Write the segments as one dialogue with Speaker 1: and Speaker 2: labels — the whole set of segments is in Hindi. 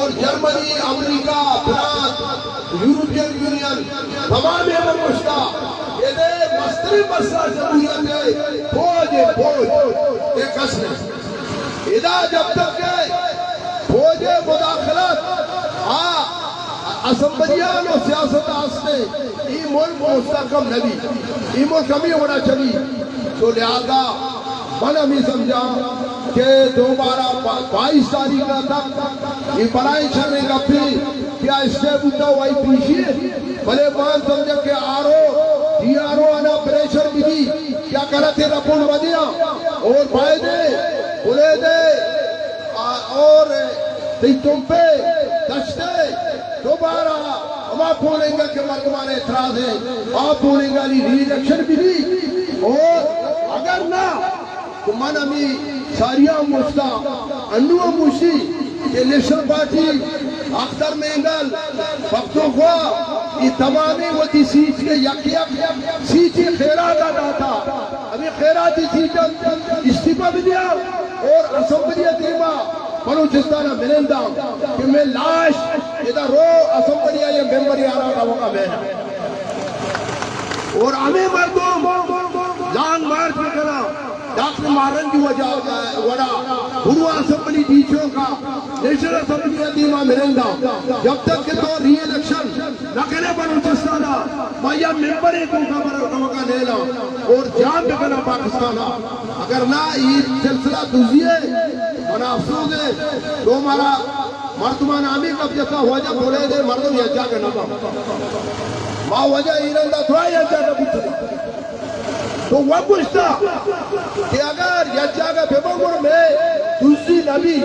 Speaker 1: और Germany, America, France, European union तमाम मुश्ता ये मस्तरी मसला जमहूरियत फौज एक असर इदा जब तक के फौज मुदाखलत असम्बलियान और सियासत आस्ते ई मुल्क मुस्तकम नबी ई मुल्क कमी होना चाहिए। तो लिहाजा मन हमें समझा कि दोबारा 22 तारीख तक ये बड़ाई चलने का फिर क्या स्टेप उठा हुआ पीछे भले मान समझे के DRO आना प्रेशर भी क्या करा थे रपून वजिया और फायदे बोले दे और तुम पे दस्ते दोबारा हम आप बोलेंगे कि मर्दमान एतराज है आप बोलेंगे री-इलेक्शन भी और अगर ना तो मन अमी सारिया मुस्ता अन्नुआ मुशी नेशनल पार्टी अख्तर मेंगल पख्तूनख्वा ये तमामी वो दी सीट के यक सीट खैरात आता था अभी खैराती सीट इस्तीफा भी दिया और असम्बली टीमा बलूचिस्तान मिलेंदा कि मैं लाश इधर रो असम्बली ये मेंबर यारा का मौका मैं और हमें मर्दों लॉन्ग मार्च में करा डॉक्टर मारन की वजह वड़ा हुआ असम्बली टीचरों का नेशनल असम्बली दीमा मिलेंदा जब तक के तो री-इलेक्शन न करे बलूचिस्तान माया मेंबर एक का मौका ले ला और जान पे बना पाकिस्तान अगर ना ये सिलसिला दूजिए बना अफसोस है तो हमारा मर्दमान आमी कब जैसा वजह बोले दे मर्दों यज्जा के नबा माँ वजह ईरंदा थोड़ा यज्जा का पूछा तो वह पूछता कि अगर यज्जा का फेबोगुर में दूसरी नबी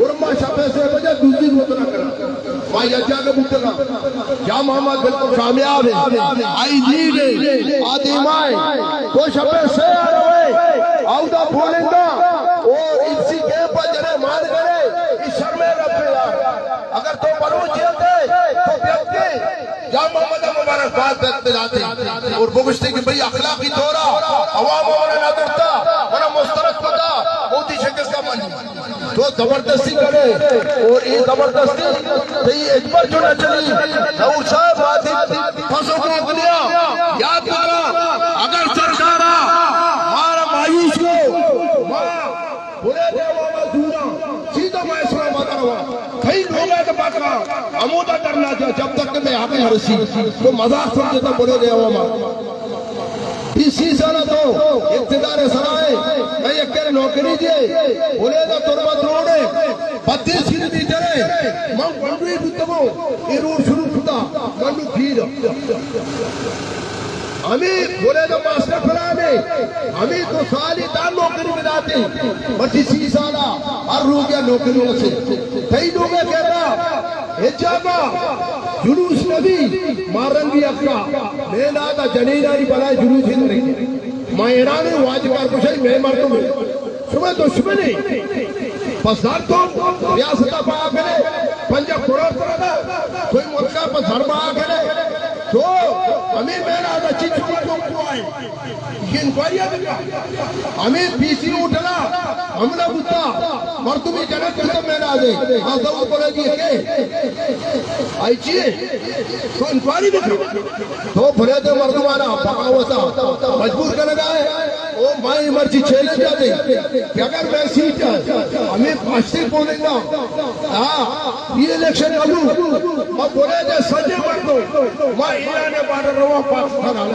Speaker 1: उर्मा शफे से वजह दूसरी रोतना करा माँ यज्जा का पूछेगा क्या मोहम्मद बिल्कुल कामयाब है आई लीड है आदिमाए तो शफे से आ रहे आउदा बोलेंगा और इसी के पर जरे मान करे इस शर्मे रखे यार अगर तो बरू चलते तो व्यक्ति या मोहम्मद मुबारकबाद देते जाते और बुगश्ती की भाई अखलाकी तोरा अवाम वाला ना करता वरना मुस्तरद पता मोदी शक्ल का मन तो जबरदस्ती करे और ये जबरदस्ती तो ये इजबर चुना चली नऊ साहब आदि फंसो को दुनिया याद करा अगर सरकार हमारा मायूस को बोले देवा दूरा सीधा मैं इस्लाम करवा कई लोग के बात का अमोदा करना जब तक मैं यहाँ पे हरसी तो मजाक समझता बोले देवा इसी साल तो इक्तदार सराय मैं एक करे नौकरी दिए बोले ना तुरमत रोडे 32 किलोमीटर है मैं बंडुई बुद्धमो ये रोड शुरू खुदा बंडु भीड़ हमें बोले तो मास्टर फलाने हमें तो साली दान नौकरी में जाते 25 साल हर रोग या नौकरियों से कई लोग कहता हिजाबा जुलूस नबी मारन भी अपना मैं ना था जनीनारी बनाए जुलूस ही नहीं मैं ईरानी वाजकार कुछ ही मैं मर दूँ सुबह तो सुबह नहीं पसार तो रियासत पा करे पंजाब करोड़ करा कोई मुल्का पसार पा करे तो हमें मेरा चीज को आए ये इंक्वायरी हमें पीसी उठना हमने बुता और तुम्हें जनक तो मेरा दे हाँ तो बोले जी के आई चाहिए तो इंक्वायरी भी तो भले तो मर्दमाना पका हुआ था मजबूर कर लगा है वो माई मर्जी छेले जाते कि अगर मैं सीट हमें फांसी बोलेगा हाँ ये इलेक्शन करूँ और बोले थे सजे मर्दों मैं ईरान ने बाढ़ रहा पाकिस्तान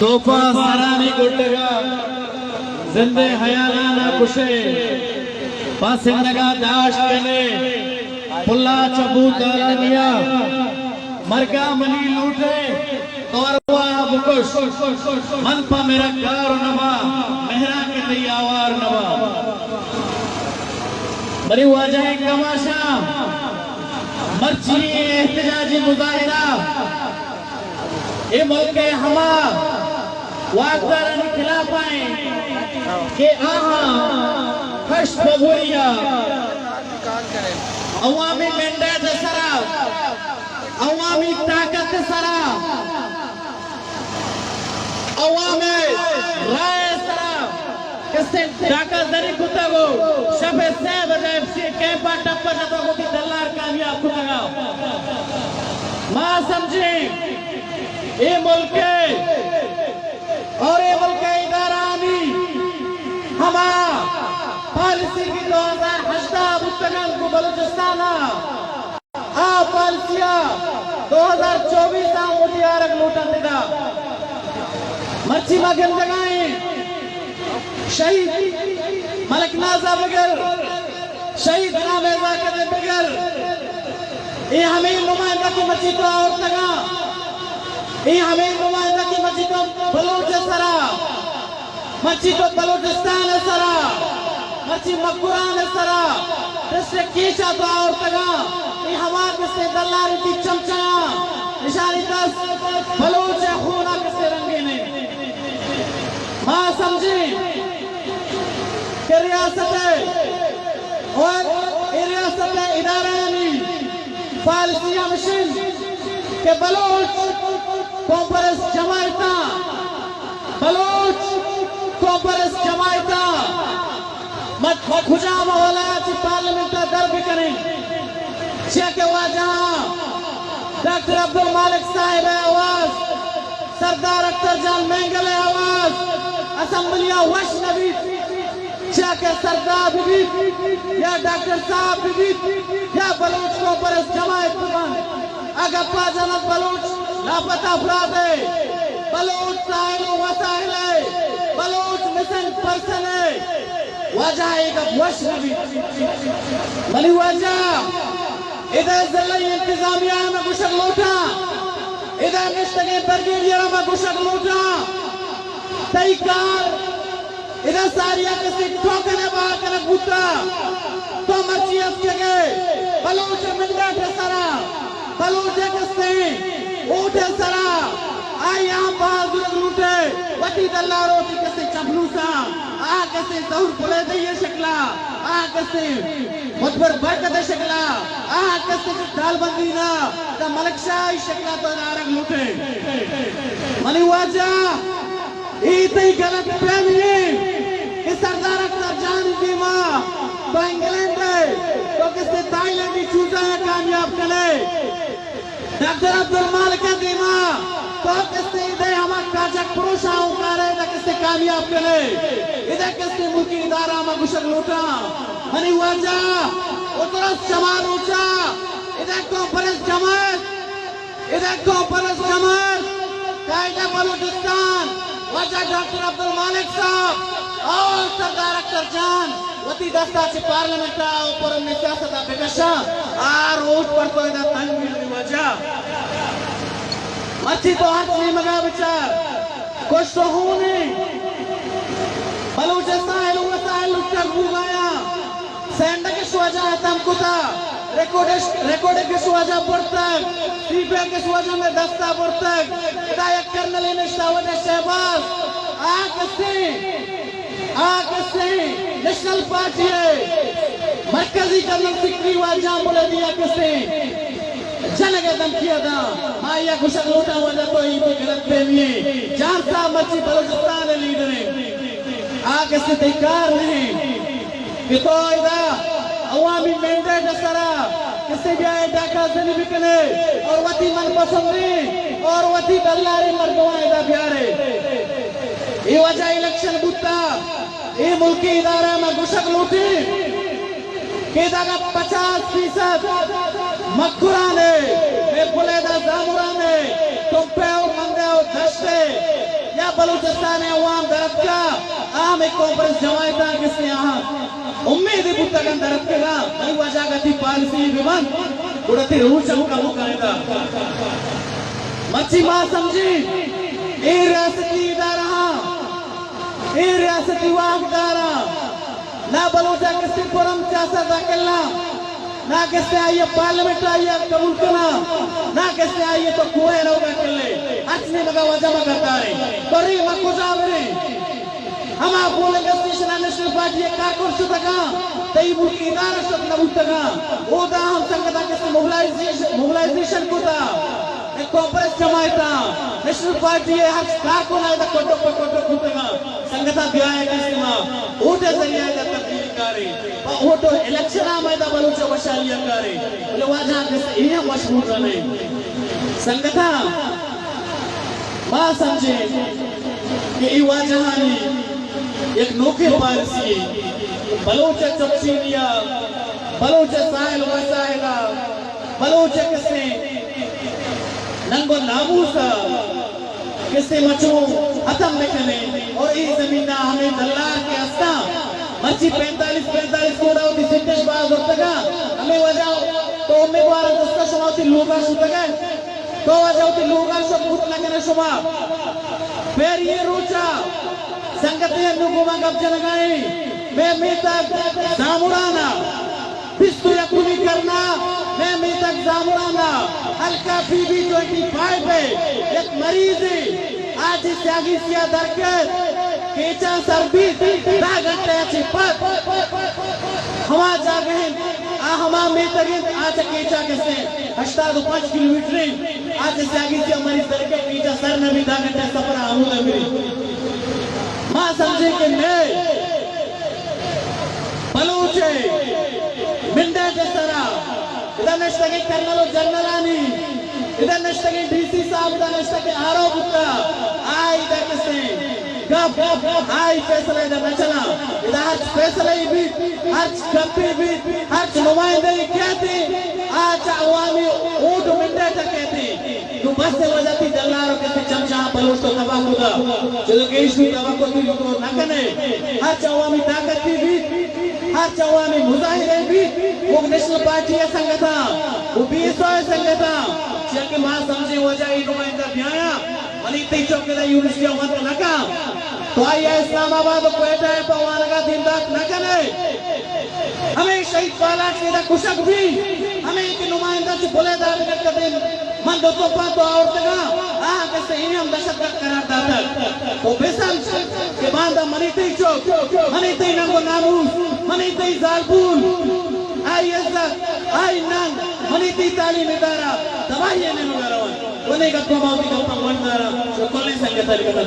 Speaker 2: तोहफा सरानी गुंडगा जिंदे हयाना कुशे पासिंदगा दाश कने पुल्ला चबूत दानिया मरगा मनी लूटे तोरवा बुकुश मनपा मेरा कार नवा मेहरा के तैयार नवा मरी वाजह कमाशा मर्ची एहतजाजी मुजाहिरा ये मुल्क हमा वाकदारन खिलाफ आए कि आहा खश बबुरिया अवामी मैंडेट सरा अवामी ताकत सरा अवामी राय सरा किससे ताकत दरी कुत्ता को शबे से बजाय से कैंपा टप्पा टप्पा को की दल्लार समझे ये मुल्क और ये मुल्क इदारानी हमा पॉलिसी की 2018 मुस्तकल को बलूचिस्तान पॉलिसिया 2024 मुटियारक लूटन दिदा मच्छी मगन जगाए शहीद मलक नाजा बगैर शहीद नामेजा के बगैर ये हमें नुमाइंदा की मस्जिद को और तगा ये हमें नुमाइंदा की मस्जिद को बलूच सरा मस्जिद को बलूचिस्तान सरा मस्जिद मकुरान सरा डिस्ट्रिक्ट कीशा तो और तगा ये हमारे से दल्लारी की चमचा निशानी 10 बलूच खूना के रंगे ने मां समझे कि रियासत और रियासत इदारानी पॉलिसिया मिशन के बलूच कॉन्फ्रेंस जमायता बलूच कॉन्फ्रेंस जमायता मत खुजा मौलायाती पार्लियामेंट दर्ज करें के वजह डॉक्टर अब्दुल मालिक साहिब आवाज सरदार अख्तर जान मेंगल आवाज असेंबलिया वश नबी के सरदार भी या डॉक्टर साहब भी या बलूच को पर जमायत अगर पाजनत बलूच लापता अफराद है बलूच साहिल वसाइल है बलूच मिशन पर्सन है वजह एक वश नबी बली वजह इधर जिला इंतजामिया में गुशक लूटा इधर निश्तगे ब्रिगेडियर में गुशक लूटा तैकार इधर सारिया के सिख ठोकने बाकने गुत्ता तो मर्चियत के बलूच मिंडा सरा बलूच के उठे सरा आई यहाँ बहादुर लूटे वती दल्लारो की कैसे चबलूसा आ कैसे दौर पुले दे शकला आ कैसे मुतबर बरकत शकला आ कैसे दाल बंदी ना द मलक शाह शकला तो नारक लूटे मनी वाजा इतनी गलत फहमी कि सरदार अख्तर जान की माँ तो इंग्लैंड है तो किसने थाईलैंड की चूजा है कामयाब करे डॉक्टर अब्दुल मालिक की माँ तो किसने इधर हमारे काजक पुरुषा उकारे इधर किसने कामयाब करे इधर किसने मुल्की इदारा में गुशक लूटा मनी वाजा उतरा चमार ऊंचा इधर कॉन्फ्रेंस जमात कायदा बलूचिस्तान वजह डॉक्टर अब्दुल मालिक साहब और सरदार अख्तर जान वती दस्ता से पार्लियामेंट ऊपर में सियासत बेकशा आर वोट पर तो इधर तंग वजह मच्छी तो हाथ नहीं मगा विचार कुछ तो हो नहीं बलूचिस्तान वसाइल उत्तर बुगाया सेंड के सुवजा है तमको था रिकॉर्ड के सुवजा पड़तक सीपे के सुवजा में दस्ता पड़तक विधायक कर्नल निशावत शहबाज आकस्ते नेशनल पार्टी है मरकजी कर्नल सिकरी वाजा बोले दिया किसने जनगे दम किया था माया गुशक लूटा वजह तो ये गलत फहमी है जानता मच्छी बलूचिस्तान लीडर है आकस्ते तैकार नहीं कि तो इधर अवामी मैंडेट सरा किसी भी आए डाका से नहीं बिकने और वती मन पसंद और वती दल्लारी मर्दवा इधर प्यारे ये वजह इलेक्शन बुत्ता ये मुल्की इदारा में गुशक लूटी के दागा 50% मखुरा ने फुलेदा जामुरा ने तुम पे और मंगे और दश्ते या बलूचिस्तान अवाम दरद का आम एक कॉन्फ्रेंस जमायता किसने यहाँ उम्मीद है बुत्ता का दरद के ना नहीं वजह का थी पॉलिसी विमान उड़ती रूट चलू का मुँह करेगा मच्छी माँ समझी ये रियासती इदारा ये रियासती वाकदारा ना बलूचा किसी पुरम सियासत अकेला ना किससे आइए पार्लियामेंट आइए कबूल करना ना किससे आइए तो कुएं रहोगे अकेले अच्छी मगा वजह करता है बड़ी मकुजा मेरे हम आप बोलेंगे नेशनल पार्टी कारकुन सुतगा तई मुल्की इदारा सब नबूतगा वो दा हम संगता किससे मोबिलाइजेशन को था एक कॉन्फ्रेंस जमायता नेशनल पार्टी है हर कारकुन आए कोटो कुतगा संगता ब्याह किससे मां वोट जरिया है तब्दीली करे वोट इलेक्शन आ मैदा बलूच वशालिया करे बोले वजह किससे ये मशहूर रहे संगता मां समझे कि इवा जहानी एक नोखे पारसी बलोच चपसीनिया बलोच साहिल वसाहिला बलोच किसने नंगो नामूसा किसने मचो हतम में कने और इस जमीन ना हमें दल्लार के अस्ता मच्छी 45 कोड़ा होती सिद्धेश बाज होता का हमें वजाओ तो उम्मीदवार उसका समाती लोगा शुद्ध गए तो वजाओ ती लोगा शो भूत लगने शुमा फिर ये रोचा संगते नुगुमा कब्जा लगाए मैं तक जामुराना बिस्तु या कुली करना मैं तक जामुराना हल्का पीबी 25 है एक मरीज है आज त्यागी सिया दरकर केचा सर्दी 10 घंटे अच्छी पत हवा जागे हमा में तक आज केचा कैसे 5 किलोमीटर आज त्यागी सिया मरीज दरकर केचा सर में भी 10 घंटे सफर आऊंगा मेरी मां समझे कि मैं बलूचे मिंडा जसरा इधर नष्टगे कर्नल जनरलानी इधर नष्टगे डीसी साहब इधर नष्टगे आरो गुप्ता आई इधर किसने गप आई फैसला इधर न चला इधर हर फैसला भी हर गप्पी भी हर नुमाइंदे कहते आज अवामी ऊट मिंडा तक कहते तो बस से वजहती दल्लारों के चमचा बलोच तो तबाह होगा चलो केश भी तबाह को भी तो न कने हर अवामी ताकत भी हर अवामी मुजाहिरे भी वो नेशनल पार्टी है संगठन वो 20 संगठन चल मां समझे वजह नुमाइंदा भ्याया मनीती चौकीदार यूनिवर्सिटी मत लगा तो आइए इस्लामाबाद कोयटा है पवान का दिन रात न करे हमें शहीद वाला के कुशक भी हमें के नुमाइंदा से बोले दाद करते मन दो तो और तक कैसे हम दशक करार दाता तो बेसन के बाद मनीती चौक मनीती नंगो नामूस मनीती जालपूल आई इज्जत आई नंग मनीती तालीम इदारा दवाई ने नुगरावन कोने का प्रभाव का पंगवान दारा जो कोले संगठन का